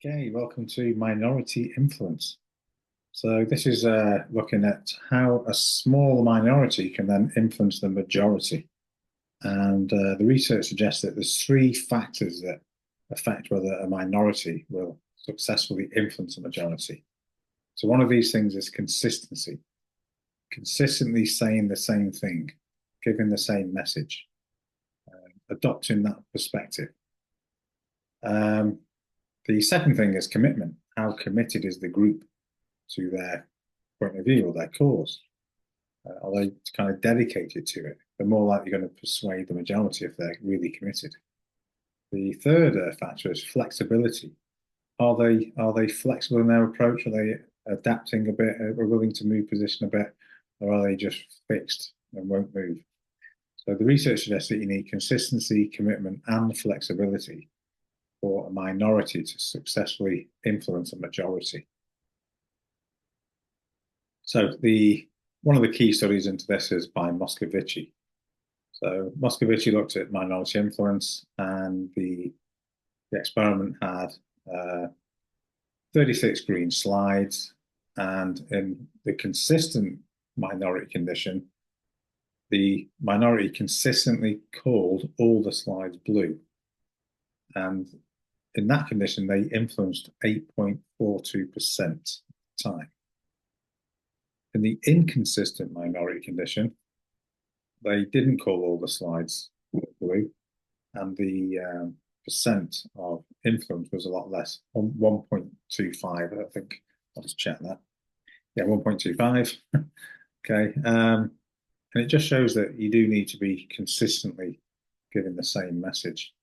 Okay, welcome to Minority Influence. So this is looking at how a small minority can then influence the majority. And the research suggests that there's three factors that affect whether a minority will successfully influence a majority. So one of these things is consistency, consistently saying the same thing, giving the same message, adopting that perspective. Um, the second thing is commitment. How committed is the group to their point of view or their cause? Are they kind of dedicated to it? They're more likely going to persuade the majority if they're really committed. The third factor is flexibility. Are they flexible in their approach? Are they adapting a bit? Are willing to move position a bit, or are they just fixed and won't move? So the research suggests that you need consistency, commitment, and flexibility for a minority to successfully influence a majority. So the one of the key studies into this is by Moscovici. So Moscovici looked at minority influence, and the experiment had 36 green slides, and in the consistent minority condition, the minority consistently called all the slides blue, and in that condition, they influenced 8.42% of the time. In the inconsistent minority condition, they didn't call all the slides blue, and the percent of influence was a lot less, 1.25, I think. I'll just check that. Yeah, 1.25. Okay. And it just shows that you do need to be consistently giving the same message.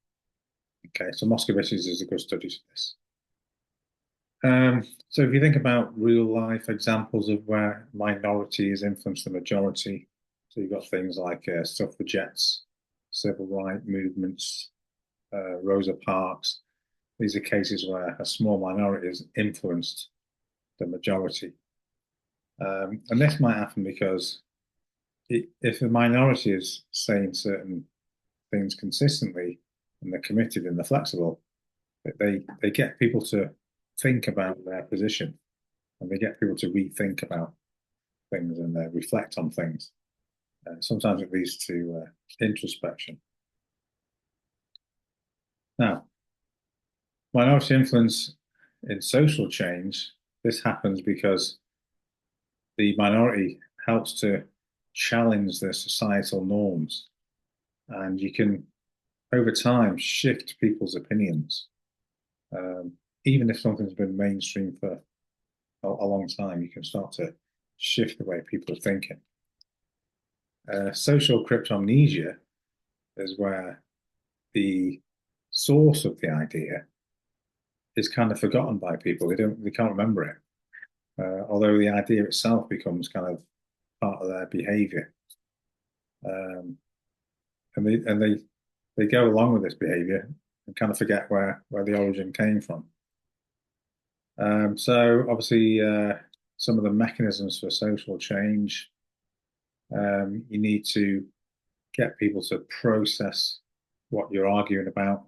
Okay, so Moscovici's is a good study for this. So if you think about real life examples of where minorities influence the majority, so you've got things like suffragettes, civil rights movements, Rosa Parks. These are cases where a small minority has influenced the majority. And this might happen because if a minority is saying certain things consistently and they're committed and they're flexible, they get people to think about their position, and they get people to rethink about things and reflect on things. Sometimes it leads to introspection. Now, minority influence in social change, this happens because the minority helps to challenge the societal norms, and you can, over time, shift people's opinions. Even if something's been mainstream for a long time, you can start to shift the way people are thinking. Social cryptomnesia is where the source of the idea is kind of forgotten by people. They can't remember it. Although the idea itself becomes kind of part of their behavior. And they go along with this behavior and kind of forget where the origin came from. So obviously, some of the mechanisms for social change, you need to get people to process what you're arguing about.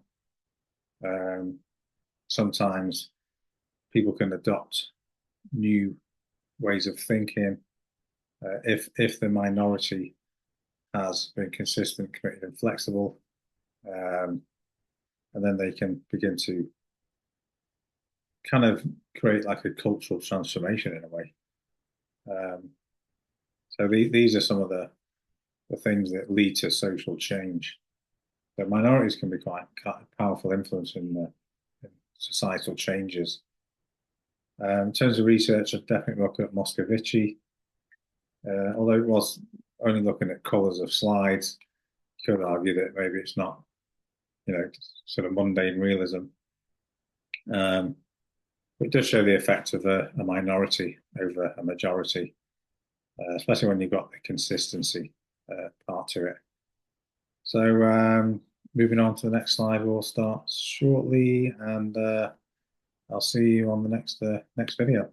Sometimes people can adopt new ways of thinking if the minority has been consistent, committed, and flexible, and then they can begin to kind of create like a cultural transformation in a way. So these are some of the things that lead to social change. But minorities can be quite powerful influence in societal changes. In terms of research, I've definitely looked at Moscovici. Although it was only looking at colours of slides, you could argue that maybe it's not, sort of mundane realism. But it does show the effect of a minority over a majority, especially when you've got the consistency part to it. So moving on to the next slide, we'll start shortly, and I'll see you on the next video.